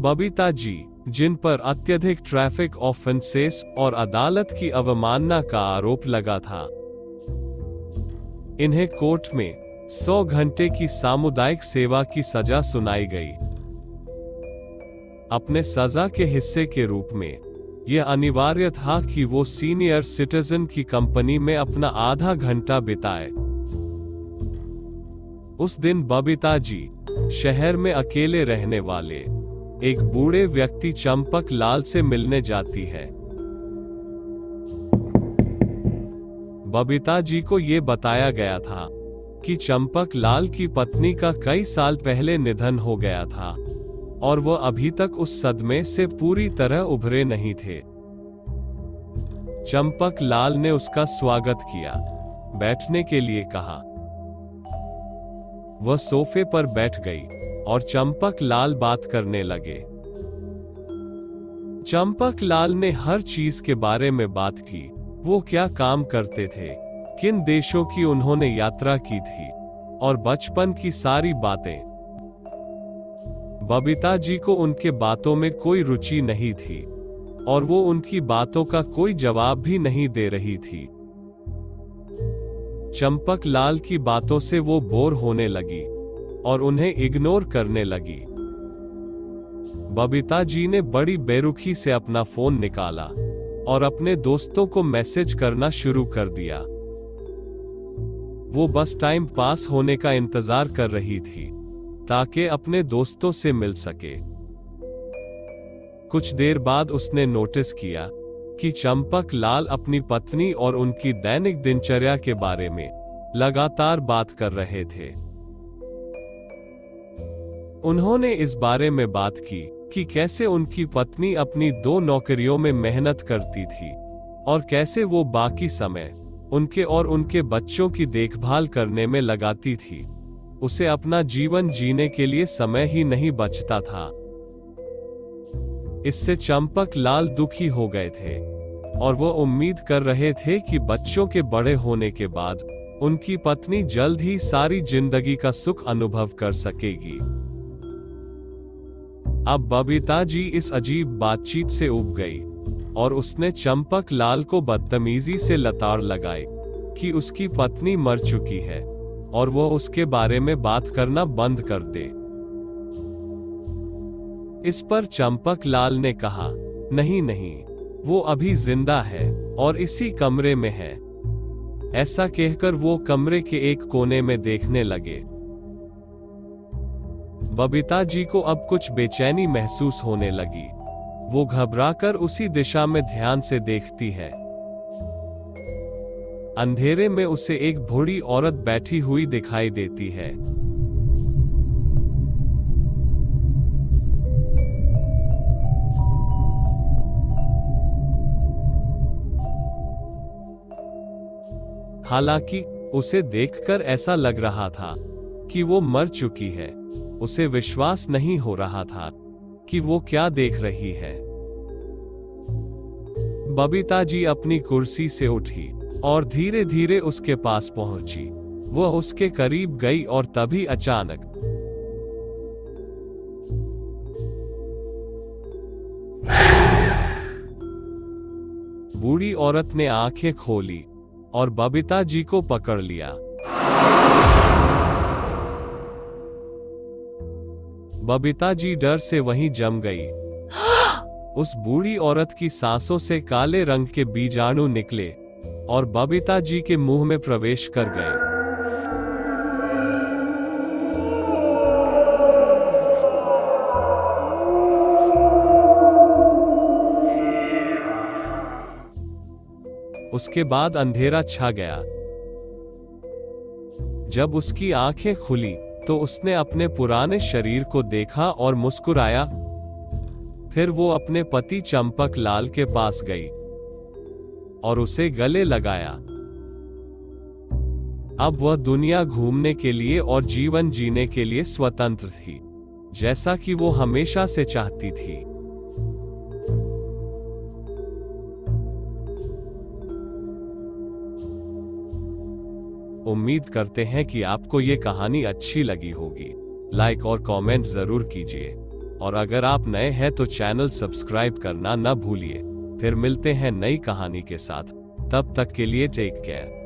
बबीता जी, जिन पर अत्यधिक traffic offences और अदालत की अवमानना का आरोप लगा था, इन्हें कोर्ट में 100 घंटे की सामुदायिक सेवा की सजा सुनाई गई। अपने सजा के हिस्से के रूप में यह अनिवार्य था कि वो सीनियर सिटीजन की कंपनी में अपना आधा घंटा बिताए। उस दिन बबीता जी शहर में अकेले रहने वाले एक बूढ़े व्यक्ति चंपक लाल से मिलने जाती है। बबीता जी को यह बताया गया था कि चंपक लाल की पत्नी का कई साल पहले निधन हो गया था और वह अभी तक उस सदमे से पूरी तरह उभरे नहीं थे। चंपक लाल ने उसका स्वागत किया, बैठने के लिए कहा। वह सोफे पर बैठ गई और चंपक लाल बात करने लगे। चंपक लाल ने हर चीज के बारे में बात की। वो क्या काम करते थे, किन देशों की उन्होंने यात्रा की थी और बचपन की सारी बातें। बबीता जी को उनके बातों में कोई रुचि नहीं थी और वो उनकी बातों का कोई जवाब भी नहीं दे रही थी। चंपक लाल की बातों से वो बोर होने लगी और उन्हें इग्नोर करने लगी। बबीता जी ने बड़ी बेरुखी से अपना फोन निकाला और अपने दोस्तों को मैसेज करना शुरू कर दिया। वो बस टाइम पास होने का इंतजार कर रही थी ताकि अपने दोस्तों से मिल सके। कुछ देर बाद उसने नोटिस किया कि चंपक लाल अपनी पत्नी और उनकी दैनिक दिनचर्या के बारे में लगातार बात कर रहे थे। उन्होंने इस बारे में बात की कि कैसे उनकी पत्नी अपनी 2 नौकरियों में मेहनत करती थी और कैसे वो बाकी समय उनके और उनके बच्चों की देखभाल करने में लगाती थी। उसे अपना जीवन जीने के लिए समय ही नहीं बचता था। इससे चंपक लाल दुखी हो गए थे और वो उम्मीद कर रहे थे कि बच्चों के बड़े होने के बाद उनकी पत्नी जल्द ही सारी जिंदगी का सुख अनुभव कर सकेगी। अब बबीता जी इस अजीब बातचीत से ऊब गई और उसने चंपक लाल को बदतमीजी से लताड़ लगाई कि उसकी पत्नी मर चुकी है और वो उसके बारे में बात करना बंद कर दे। इस पर चंपक लाल ने कहा, नहीं नहीं, वो अभी जिंदा है और इसी कमरे में है। ऐसा कहकर वो कमरे के एक कोने में देखने लगे। बबीता जी को अब कुछ बेचैनी महसूस होने लगी। वो घबराकर उसी दिशा में ध्यान से देखती है। अंधेरे में उसे एक बूढ़ी औरत बैठी हुई दिखाई देती है। हालांकि उसे देखकर ऐसा लग रहा था कि वो मर चुकी है। उसे विश्वास नहीं हो रहा था कि वो क्या देख रही है। बबीता जी अपनी कुर्सी से उठी और धीरे धीरे उसके पास पहुंची। वह उसके करीब गई और तभी अचानक बूढ़ी औरत ने आंखें खोली और बबीता जी को पकड़ लिया। बबीता जी डर से वहीं जम गई। उस बूढ़ी औरत की सांसों से काले रंग के बीजाणु निकले और बबीता जी के मुंह में प्रवेश कर गए। उसके बाद अंधेरा छा गया। जब उसकी आंखें खुली तो उसने अपने पुराने शरीर को देखा और मुस्कुराया। फिर वो अपने पति चंपक लाल के पास गई और उसे गले लगाया। अब वह दुनिया घूमने के लिए और जीवन जीने के लिए स्वतंत्र थी, जैसा कि वो हमेशा से चाहती थी। उम्मीद करते हैं कि आपको ये कहानी अच्छी लगी होगी। लाइक और कमेंट जरूर कीजिए। और अगर आप नए हैं तो चैनल सब्सक्राइब करना न भूलिए। फिर मिलते हैं नई कहानी के साथ, तब तक के लिए टेक केयर।